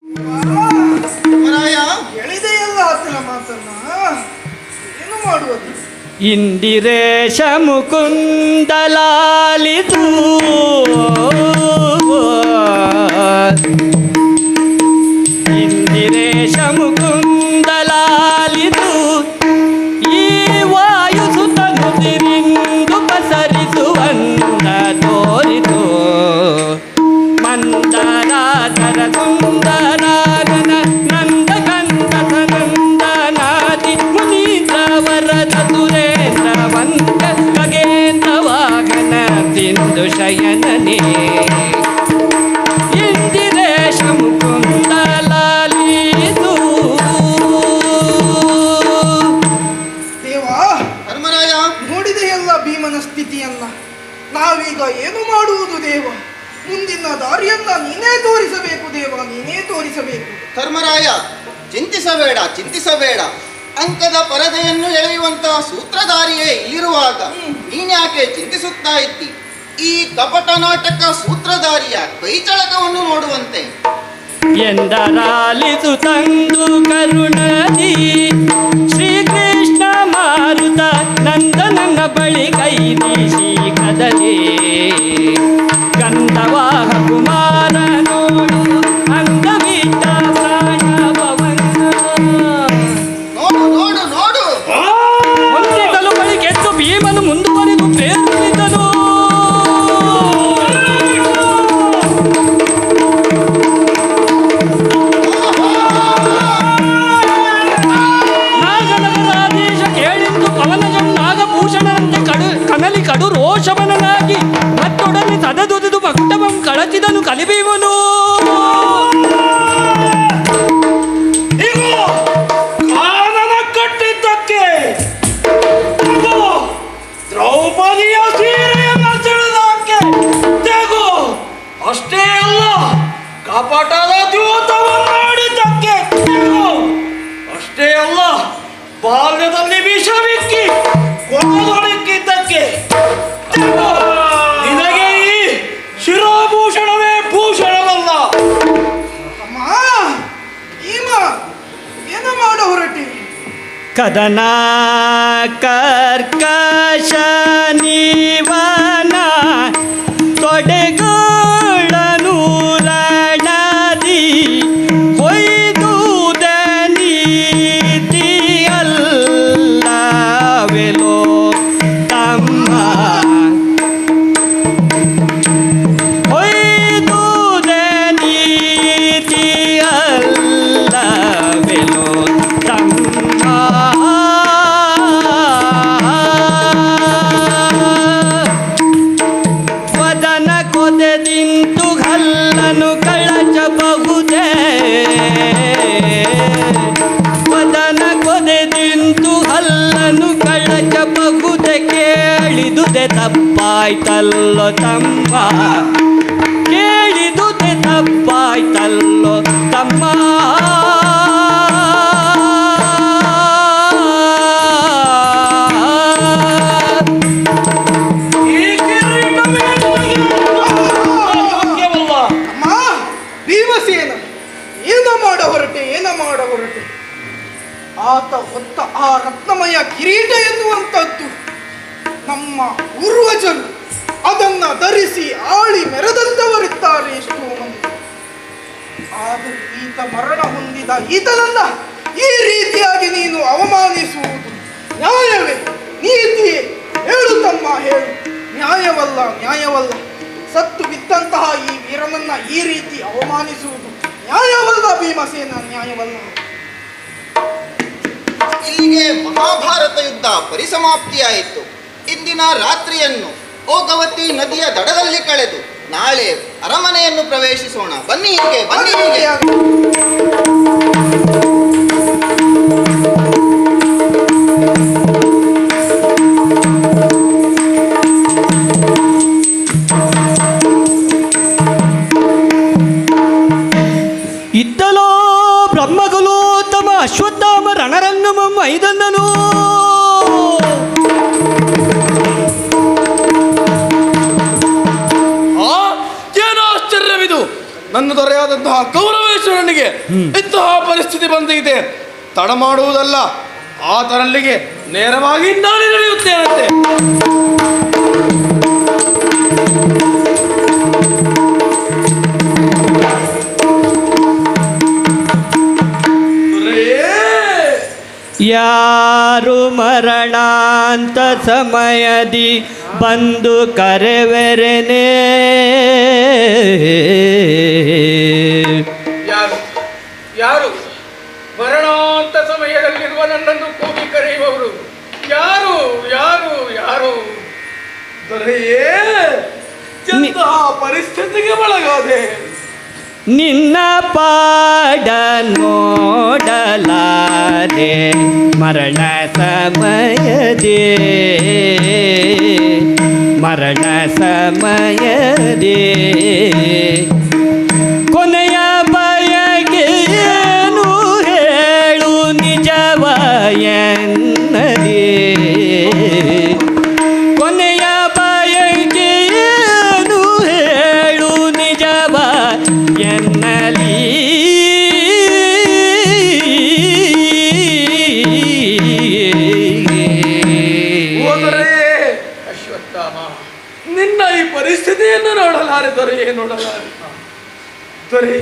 ಮರಾಯ ಎಳಿದೆಯಲ್ಲ ಆತನ ಮಾತನ್ನ ಏನು ಮಾಡುವುದು? ಇಂದಿರೇಶ ಮುಕುಂದಲಾಲಿದು ಇಂದಿರೇಶ ಮುಕುಂದಲಾಲಿದು ಈ ವಾಯುಸುತನು ತಿರಿಂದು ಪಸರಿಸುವಂದ ತೋರಿತು ಮಂದರಾಧರ ಸುಂದರಾನನ ನಂದಗಂಧ ನಂದನಾದಿ ಮುನೀಂದ್ರ ವರದ ಸುರೇಂದ್ರ ವಂದ ಖಗೇಂದ್ರ ವಾಹನ ಸಿಂಧು ಶಯನನೇ ಇಂದಿರೇಶ ಮುಕುಂದಲಾಲಿದು. ದೇವ ಧರ್ಮರಾಯ ನೋಡಿದೆಯಲ್ಲ ಭೀಮನ ಸ್ಥಿತಿಯನ್ನ. ನಾವೀಗ ಏನು ಮಾಡುವುದು ದೇವ? ಮುಂದಿನ ದಾರಿಯನ್ನ ನೀನೇ ತೋರಿಸಬೇಕು ದೇವ, ನೀನೇ ತೋರಿಸಬೇಕು. ಧರ್ಮರಾಯ ಚಿಂತಿಸಬೇಡ ಚಿಂತಿಸಬೇಡ. ಅಂಕದ ಪರದೆಯನ್ನು ಎಳೆಯುವಂತಹ ಸೂತ್ರಧಾರಿಯೇ ಇಲ್ಲಿರುವಾಗ ನೀನ್ಯಾಕೆ ಚಿಂತಿಸುತ್ತಾ ಇದ್ದಿ? ಈ ಕಪಟ ನಾಟಕ ಸೂತ್ರಧಾರಿಯ ಕೈಚಳಕವನ್ನು ನೋಡುವಂತೆ. ಎಂದರಾಲಿತು ತಂದು ಕರುಣದಿ ಶ್ರೀಕೃಷ್ಣ ಮಾರುತ ನಂದನನ ಬಳಿ ಕೈದೀಶಿ ಕದಲಿ ಗಂಧವಾಹ ಕುಮಾರ ನೋಡು ಅಂಗವಿಟ್ಟ ಪ್ರಾಣವನ್ನ ನೋಡು ನೋಡು ನೋಡು. ಮುಂದಿದ್ದಲು ಬಳಿ ಗೆದ್ದು ಭೀಮನು ಮುಂದುವರೆದು ಪ್ರೇರಿಸಿದನು. ನಾಗನಗರಾಧೀಶ ಕೇಳಿದ್ದು ಪವನಜಂ ನಾಗಭೂಷಣರಂತೆ ಕನಲಿ ಕಡು ರೋಷವನಾಗಿ ಮತ್ತೊಡನೆ ತದದುದು ಭಕ್ತವಂ ಕಳಚಿದನು ಕಲಿಬೀವನು. ಕಾನನ ಕಟ್ಟಿದ್ದಕ್ಕೆ ದ್ರೌಪದಿಯ ಸೀರೆಯನ್ನು ಸೆಳೆದಕ್ಕೆ ತೆಗು. ಅಷ್ಟೇ ಅಲ್ಲ, ಕಪಟದ ದ್ಯೂತವನ್ನಾಡಿದ್ದಕ್ಕೆ ತೆಗು. ಅಷ್ಟೇ ಅಲ್ಲ, ಬಾಲ್ಯದಲ್ಲಿ ವಿಷವಿಕ್ಕಿ ಕೊಡದೊಡಕ್ಕಿದ್ದಕ್ಕೆ ತೆಗು. ನಿನಗೆ ಈ ಶಿರೋಭೂಷಣವೇ ಭೂಷಣವಲ್ಲ. ಅಮ್ಮ ಭೀಮ ಏನು ಮಾಡ ಹೊರಟಿ? ಕದನ ಕರ್ಕಶ ನೀವನ ತೊಡೆಗಳನ್ನು ರಣದಿ ಹೊಯ್ದುದ ನೀತಿಯಲ್ಲವೆಲೋ ತಮ್ಮ ಹೊಯ್ದುದ ನೀತಿಯಲ್ಲವೆಲೋ ತಮ್ಮ ವದನ ಕೊದೆದಿಂತು ಹಲ್ಲನು ಕಳಚಬಹುದೇ ವದನ ಕೊದೆದಿಂತು ಹಲ್ಲನು ಕಳಚಬಹುದೇ ಕೇಳಿದುದೆ ತಪ್ಪಾಯ್ತಲ್ಲೋ ತಮ್ಮ ಕೇಳಿದುದೆ ತಪ್ಪಾಯ್ತಲ್ಲೋ ತಮ್ಮ ಈ ಕಿರೀಟವೇ ಯೋಗ್ಯವಲ್ಲ. ಅಮ್ಮ ಭೀಮಸೇನ ಏನು ಮಾಡ ಹೊರಟೆ? ಏನು ಮಾಡ ಹೊರಟೆ? ಆತ ಹೊತ್ತ ಆ ರತ್ನಮಯ ಕಿರೀಟ ಎನ್ನುವಂಥದ್ದು ನಮ್ಮ ಪೂರ್ವಜರು ಅದನ್ನ ಧರಿಸಿ ಆಳಿ ಮೆರೆದಂತವರಿದ್ದಾರೆ ಎಷ್ಟೋ ಮಂದಿ. ಆದರೆ ಈತ ಮರಣ ಹೊಂದಿದ ಈತನನ್ನ ಈ ರೀತಿಯಾಗಿ ನೀನು ಅವಮಾನಿಸುವುದು ನ್ಯಾಯವೇ? ನೀತಿಯೇ? ಹೇಳು ತಮ್ಮ, ಹೇಳು. ನ್ಯಾಯವಲ್ಲ, ನ್ಯಾಯವಲ್ಲ. ಸತ್ತು ಬಿದ್ದಂತಹ ಈ ವೀರನನ್ನ ಈ ರೀತಿ ಅವಮಾನಿಸುವುದು ನ್ಯಾಯವಲ್ಲ ಭೀಮಸೇನ, ನ್ಯಾಯವಲ್ಲ. ಇಲ್ಲಿಗೆ ಮಹಾಭಾರತ ಯುದ್ಧ ಪರಿಸಮಾಪ್ತಿಯಾಯಿತು. ಇಂದಿನ ರಾತ್ರಿಯನ್ನು ಓಗವತಿ ನದಿಯ ದಡದಲ್ಲಿ ಕಳೆದು ನಾಳೆ ಅರಮನೆಯನ್ನು ಪ್ರವೇಶಿಸೋಣ. ಬನ್ನಿ ಹೀಗೆ, ಬನ್ನಿ ಹೀಗೆ. ಇದ್ದಲೋ ಬ್ರಹ್ಮಗುಲು ತಮ್ಮ ಅಶ್ವತ್ಥಾಮ ರಣರಂಗಮಂ ಐದನ್ನನು ಏನು ಆಶ್ಚರ್ಯವಿದು! ನನ್ನ ದೊರೆಯಾದಂತಹ ಕೌರವೇಶ ವಿಭೀಷಣನಿಗೆ ಇಂತಹ ಪರಿಸ್ಥಿತಿ ಬಂದಿದೆ. ತಡ ಮಾಡುವುದಲ್ಲ, ಆತನಲ್ಲಿಗೆ ನೇರವಾಗಿ ನಾನೇ ನಡೆಯುತ್ತೇನಂತೆ. ಯಾರು ಮರಣಾಂತ ಸಮಯದಿ ಬಂದು ಕರೆವೆರೆನೆ. ಯಾರು ಯಾರು ಮರಣಾಂತ ಸಮಯದಲ್ಲಿರುವ ನನ್ನನ್ನು ಕೂಗಿ ಕರೆಯುವವರು ಯಾರು ಯಾರು ಯಾರು? ದೊರೆಯೇ, ಎಂತಹ ಪರಿಸ್ಥಿತಿಗೆ ಒಳಗಾದೆ. ನಿನ್ನ ಪಾಡ ನೋಡಲಾರೆ ಮರಣ ಸಮಯದೇ, ಮರಣ ಸಮಯದೇ ಕೊನೆಯ ಬಯಗೇನು ಹೇಳು ನಿಜವಯನ್ನದೇ. ಕೊನೆಯ ಬಯಗೇನು ಹೇಳು ನಿಜವ ಎನ್ನಲಿ. ಅಶ್ವತ್ಥಾಮ, ನಿನ್ನ ಈ ಪರಿಸ್ಥಿತಿಯನ್ನು ನೋಡಲಾರೆ ದೊರೆಯೇ, ನೋಡಲಾರೆ. ದೊರೆ,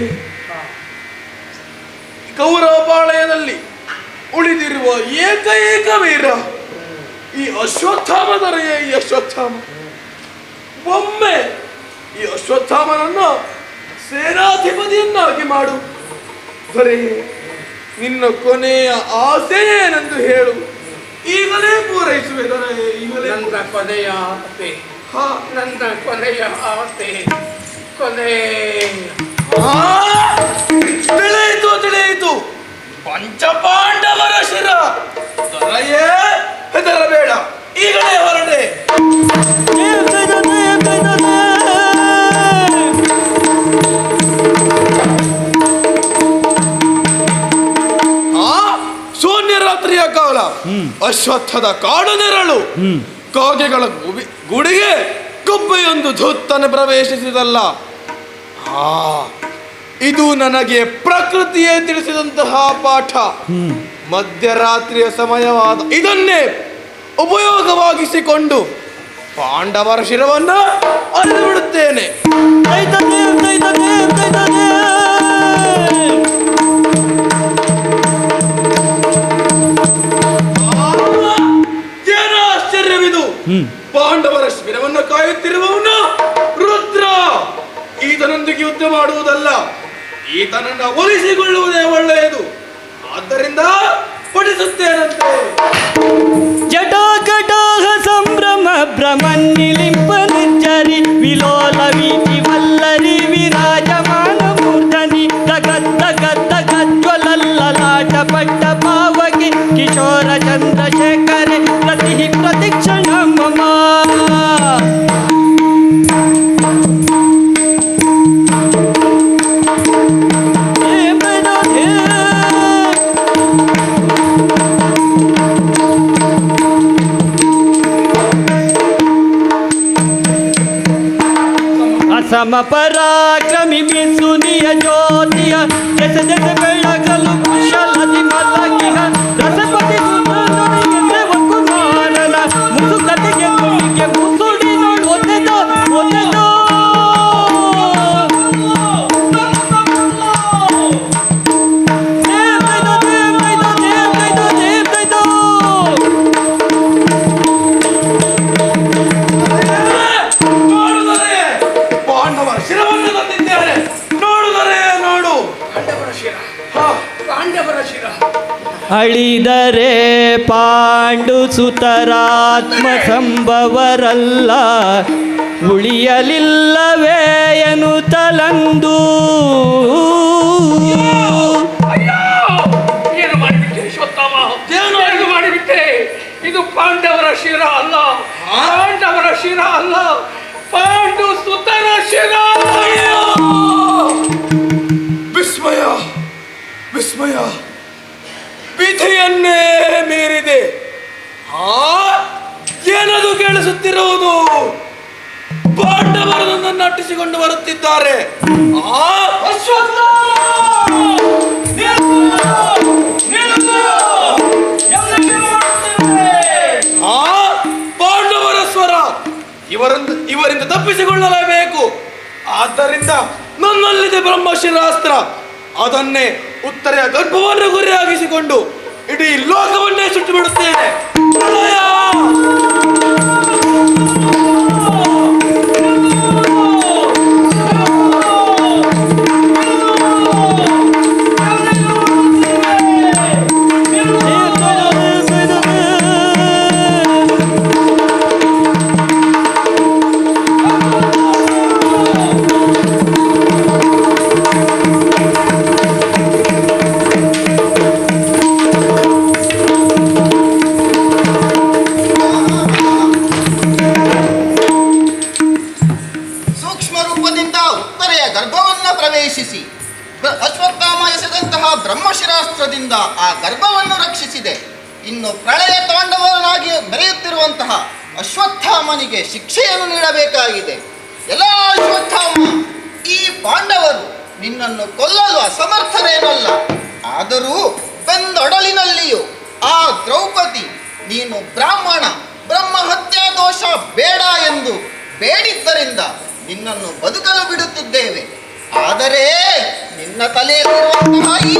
ಕೌರವಪಾಳಯದಲ್ಲಿ ಉಳಿದಿರುವ ಏಕೈಕ ವೀರ ಈ ಅಶ್ವತ್ಥಾಮ ದೊರೆಯೇ, ಈ ಅಶ್ವತ್ಥಾಮ. ಒಮ್ಮೆ ಈ ಅಶ್ವತ್ಥಾಮನನ್ನು ಸೇನಾಧಿಪತಿಯನ್ನಾಗಿ ಮಾಡು. ದೊರೆ, ನಿನ್ನ ಕೊನೆಯ ಆಸೆ ಏನೆಂದು ಹೇಳು, ಈಗಲೇ ಪೂರೈಸುವೆ ದೊರೆ, ಈಗಲೇ. ನನ್ನ ಕೊನೆಯ ಆಸೆ, ಹಾ, ನನ್ನ ಕೊನೆಯ ಆಸೆ, ಕೊನೆ. ತಿಳಿಯಿತು ತಿಳಿಯಿತು, ಪಂಚಪಾಂಡವರ ಶಿರ. ದೊರೆಯೇ, ಹೆದರಬೇಡ, ಈಗಲೇ ಹೊರಡೆ. ಶೂನ್ಯ ರಾತ್ರಿಯ ಕಾಲ, ಅಶ್ವತ್ಥದ ಕಾಡು ನೆರಳು, ಕಾಗೆಗಳ ಗುಡಿಗೆ ಗುಬ್ಬೆಯೊಂದು ಧುತ್ತನೆ ಪ್ರವೇಶಿಸಿದಲ್ಲ. ಇದು ನನಗೆ ಪ್ರಕೃತಿಯೇ ತಿಳಿಸಿದಂತಹ ಪಾಠ. ಮಧ್ಯರಾತ್ರಿಯ ಸಮಯವಾದ ಇದನ್ನೇ ಉಪಯೋಗವಾಗಿಸಿಕೊಂಡು ಪಾಂಡವರ ಶಿರವನ್ನ ಅರಿದು ಬಿಡುತ್ತೇನೆ. ಏನು ಆಶ್ಚರ್ಯವಿದು, ಪಾಂಡವರ ಶಿರವನ್ನು ಕಾಯುತ್ತಿರುವವನು ರುದ್ರ. ಈತನೊಂದಿಗೆ ಯುದ್ಧ ಮಾಡುವುದಲ್ಲ, ಈತನನ್ನು ಒಲಿಸಿಕೊಳ್ಳುವುದೇ ಒಳ್ಳೆಯದು. ಆದ್ದರಿಂದ ಪಡಿಸುತ್ತೇನಂತೆ. ಜಟಾಕಟಾಹ ಸಂಭ್ರಮ ಭ್ರಮನ್ನಿಲಿಂಪ ನಿರ್ಜರಿ ವಿಲೋಲ ವೀತಿ ವಲ್ಲರಿ ವಿರಾಜಮಾನ ಮೂರ್ಧನಿ ತಗದ್ದ ಗದ್ದ ಗಜ್ವಲಲ್ಲಲಾಟ ಪಟ್ಟ ಪಾವಗೆ ಕಿಶೋರ ಚಂದ್ರಶೇಖರೆ ಪ್ರತಿ ಪ್ರತಿಕ್ಷಣ ಮಮ. ಸಮ ಪರಾಕ್ರಮಿ ಮಿಸುನಿಯ ಜ್ಯೋತಿಯ ದೆಸ ದೆಸ ಬೆಳಗಲು ಕುಶಲದಿ ಮಲಗಿಹ ರಸಪತಿ ಸುಂದರನಿಗೆ ಕುಮಾರನ ಮುಸುಕತೆಗೆ ತುಳಿಗೆ ಮುಸುಡಿ ನೋಡಿ ಒದ್ದೆದೋ ಒದ್ದೆದೋ. ಪಾಂಡವರ ಶಿರವನ್ನು ತಂದಿದ್ದೇನೆ, ನೋಡುದರೆ ನೋಡು. ಪಾಂಡವರ ಶಿರ, ಪಾಂಡವರ ಶಿರ. ಅಳಿದರೆ ಪಾಂಡು ಸುತರಾತ್ಮ ಸಂಭವರಲ್ಲ, ಉಳಿಯಲಿಲ್ಲವೇ ಎನ್ನುತ್ತಲಂದು. ಅಯ್ಯೋ, ಏನು ಮಾಡಿಬಿಟ್ಟೆ ಅಶ್ವತ್ಥಾಮ, ಏನು ಮಾಡಿಬಿಟ್ಟೆ? ಇದು ಪಾಂಡವರ ಶಿರ ಅಲ್ಲ, ಪಾಂಡವರ ಶಿರ ಅಲ್ಲ, ಪಾಂಡು ಸುತರ ಶಿರ. ವಿಸ್ಮಯ, ವಿಸ್ಮಯ, ವಿಧಿಯನ್ನೇ ಮೀರಿದೆ. ಏನದು ಕೇಳಿಸುತ್ತಿರುವುದು? ಪಾಂಡವರು ನನ್ನನ್ನು ಅಟ್ಟಿಸಿಕೊಂಡು ಬರುತ್ತಿದ್ದಾರೆ. ಅಶ್ವತ್ಥಾಮ! ಆ ಪಾಂಡವರ ಸ್ವರ ಇವರಿಂದ ತಪ್ಪಿಸಿಕೊಳ್ಳಲೇಬೇಕು. ಆದ್ದರಿಂದ ನನ್ನಲ್ಲಿದೆ ಬ್ರಹ್ಮಶಿರಾಸ್ತ್ರ. ಅದನ್ನೇ ಉತ್ತರೆಯ ಗರ್ಭವನ್ನು ಗುರಿಯಾಗಿಸಿಕೊಂಡು ಇಡೀ ಲೋಕವನ್ನೇ ಸುಟ್ಟು ಬಿಡುತ್ತೇನೆ. ಪ್ರಳಯ! ಸೂಕ್ಷ್ಮ ರೂಪದಿಂದ ಉತ್ತರೆಯ ಗರ್ಭವನ್ನ ಪ್ರವೇಶಿಸಿ ಅಶ್ವತ್ಥಾಮ ಎಸೆದಂತಹ ಬ್ರಹ್ಮಶಿರಾಸ್ತ್ರದಿಂದ ಆ ಗರ್ಭವನ್ನು ರಕ್ಷಿಸಿದೆ. ಇನ್ನು ಪ್ರಳಯ ತಾಂಡವನಾಗಿ ಮೆರೆಯುತ್ತಿರುವಂತಹ ಅಶ್ವತ್ಥಾಮನಿಗೆ ಶಿಕ್ಷೆಯನ್ನು ನೀಡಬೇಕಾಗಿದೆ. ಎಲ್ಲ ಅಶ್ವತ್ಥಾಮ, ಈ ಪಾಂಡವರು ನಿನ್ನನ್ನು ಕೊಲ್ಲಲು ಅಸಮರ್ಥರೇನಲ್ಲ. ಆದರೂ ಬೆಂದೊಡಲಿನಲ್ಲಿಯೂ ಆ ದ್ರೌಪದಿ ನೀನು ಬ್ರಾಹ್ಮಣ, ಬ್ರಹ್ಮ ಹತ್ಯಾ ದೋಷ ಬೇಡ ಎಂದು ಬೇಡಿದ್ದರಿಂದ ನಿನ್ನನ್ನು ಬದುಕಲು ಬಿಡುತ್ತಿದ್ದೇವೆ. ಆದರೆ ನಿನ್ನ ತಲೆಯಲ್ಲಿರುವಂತಹ ಈ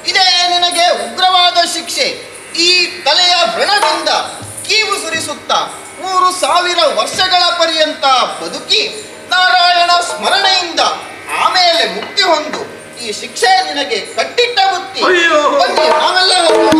ಇದೇ ನಿನಗೆ ಉಗ್ರವಾದ ಶಿಕ್ಷೆ. ಈ ತಲೆಯ ವ್ರಣದಿಂದ ಕೀವು ಸುರಿಸುತ್ತಾ 3000 ವರ್ಷಗಳ ಪರ್ಯಂತ ಬದುಕಿ ನಾರಾಯಣ ಸ್ಮರಣೆಯಿಂದ ಆಮೇಲೆ ಮುಕ್ತಿ ಹೊಂದು. ಈ ಶಿಕ್ಷೆ ನಿನಗೆ ಕಟ್ಟಿಟ್ಟ ಬುತ್ತಿ. ಬನ್ನಿ, ನಾವೆಲ್ಲ ಹೋಗೋಣ.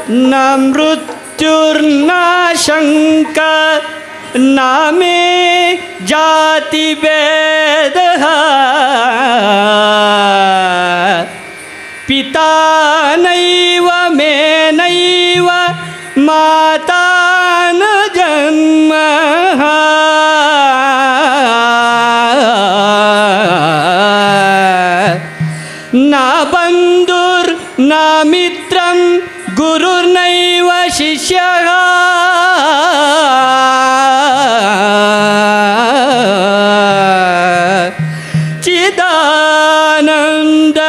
न मृत्युर्न शंक न मे जाति भेदः पिता नैव मे नैव माता न जन्मः न बन्धुर्न मित्रं गुरुर्नैव शिष्यः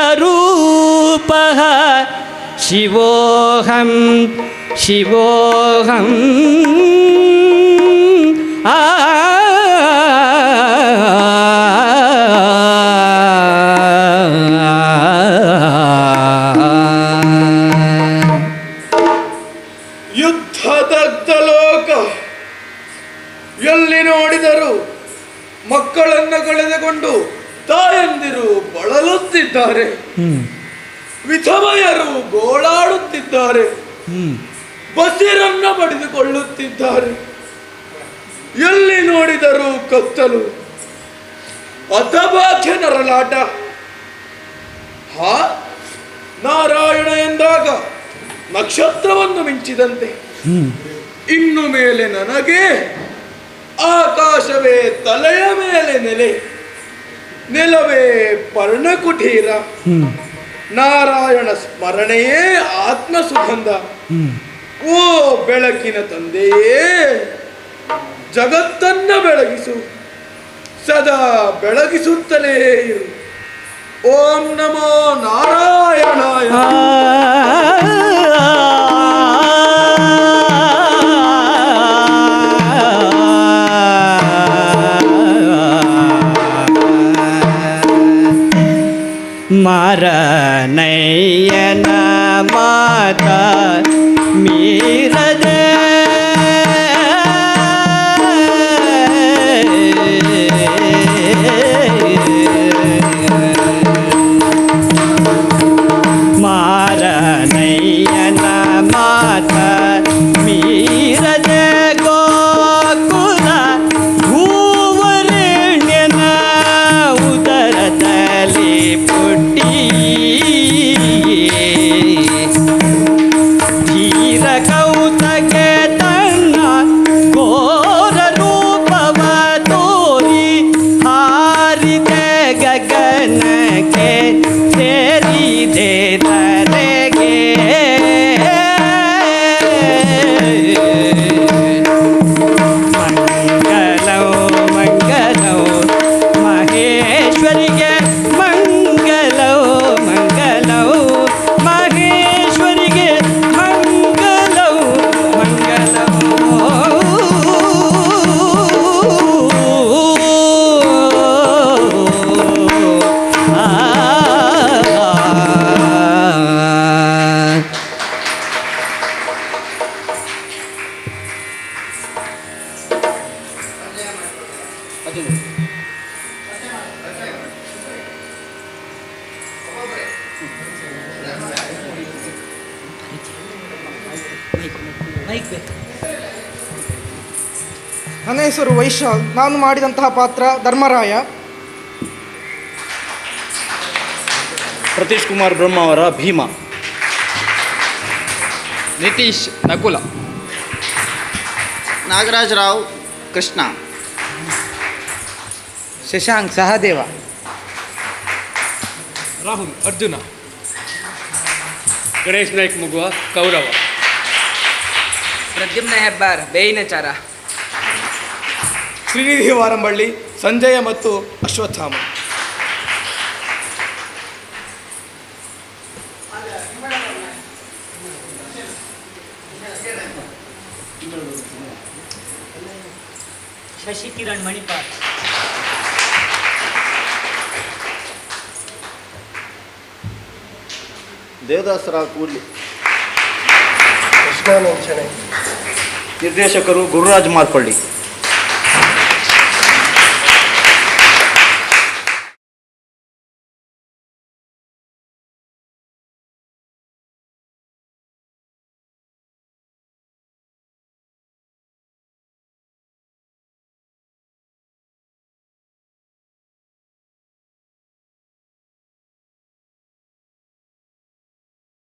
चिदानन्दरूपः शिवोऽहं शिवोऽहम् ಯುದ್ಧದಗ್ಧ ಲೋಕ. ಎಲ್ಲಿ ನೋಡಿದರೂ ಮಕ್ಕಳನ್ನು ಕಳೆದುಕೊಂಡು ತಾಯಂದಿರು ಬಳಲುತ್ತಿದ್ದಾರೆ, ವಿಧವೆಯರು ಗೋಳಾಡುತ್ತಿದ್ದಾರೆ, ಬಸಿರನ್ನ ಪಡೆದುಕೊಳ್ಳುತ್ತಿದ್ದಾರೆ. ಎಲ್ಲಿ ನೋಡಿದರೂ ಕತ್ತಲು, ಅತಭಾಗ್ಯ ನರಳಾಟ. ನಾರಾಯಣ ಎಂದಾಗ ನಕ್ಷತ್ರವನ್ನು ಮಿಂಚಿದಂತೆ ಇನ್ನು ಮೇಲೆ ನನಗೆ ಆಕಾಶವೇ ತಲೆಯ ಮೇಲೆ ನೆಲೆ, ನೆಲವೇ ಪರ್ಣಕುಟೀರ, ನಾರಾಯಣ ಸ್ಮರಣೆಯೇ ಆತ್ಮ ಸುಗಂಧ. ಓ ಬೆಳಕಿನ ತಂದೆಯೇ, ಜಗತ್ತನ್ನ ಬೆಳಗಿಸು, ಸದಾ ಬೆಳಗಿಸುತ್ತಲೇ ಇರು. ಓಂ ನಮೋ ನಾರಾಯಣಾಯ. ಮಾರನಯ್ಯನ ಮಾತ ಮೀರದೆ ಮಾರನಯ್ಯನ ಮಾತ ಮೀರದೆ ಗೋಕುಲ ಹೂವರೆಣ್ಯನ ಉದರದಲ್ಲಿ ಪುಟ್ಟಿ ನನ್ನ ಹೆಸರು ವೈಶಾಲ್. ನಾನು ಮಾಡಿದಂತಹ ಪಾತ್ರ ಧರ್ಮರಾಯ. ಪ್ರತೀಶ್ ಕುಮಾರ್ ಬ್ರಹ್ಮ ಅವರ ಭೀಮ. ನಿತೀಶ್ ನಕುಲ. ನಾಗರಾಜ್ ರಾವ್ ಕೃಷ್ಣ. ಶಶಾಂಕ್ ಸಹದೇವ. ರಾಹುಲ್ ಅರ್ಜುನ. ಗಣೇಶ್ ನಾಯ್ಕ್ ಮುಗುವ ಕೌರವ. ಪ್ರದ್ಯುಮ್ನ ಹೆಬ್ಬಾರ್ ಬೇಯಿನಚಾರ. ಶ್ರೀನಿಧಿ ವಾರಂಬಳ್ಳಿ ಸಂಜಯ ಮತ್ತು ಅಶ್ವತ್ಥಾಮ. ಶಶಿ ಕಿರಣ್ ಮಣಿಪಾಲ್. ದೇವದಾಸರಾವ್ ಕೂಡ್ಲಿ. ನಿರ್ದೇಶಕರು ಗುರುರಾಜ್ ಮಾರ್ಪಳ್ಳಿ.